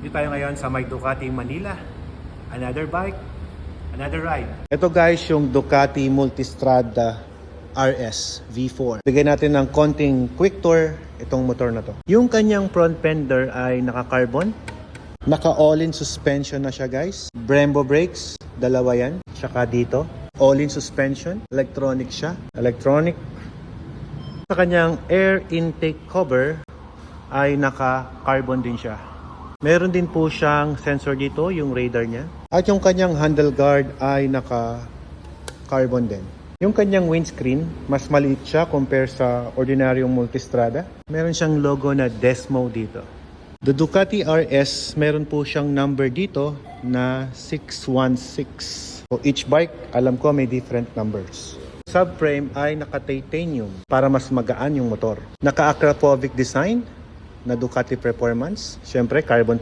Dito tayo ngayon sa may Ducati Manila. Another bike, another ride. Ito guys yung Ducati Multistrada RS V4. Bigyan natin ng konting quick tour itong motor na to. Yung kanyang front fender ay naka-carbon. Naka all-in suspension na siya guys. Brembo brakes, dalawa yan. Tsaka dito, all-in suspension. Electronic siya. Electronic. Sa kanyang air intake cover ay naka-carbon din siya. Meron din po siyang sensor dito, yung radar niya. At yung kanyang handle guard ay naka-carbon din. Yung kanyang windscreen, mas maliit siya compare sa ordinaryong Multistrada. Meron siyang logo na Desmo dito. The Ducati RS, meron po siyang number dito na 616. So each bike, alam ko may different numbers. Subframe ay naka-titanium para mas magaan yung motor. Naka-acrylic design na Ducati Performance. Siyempre, carbon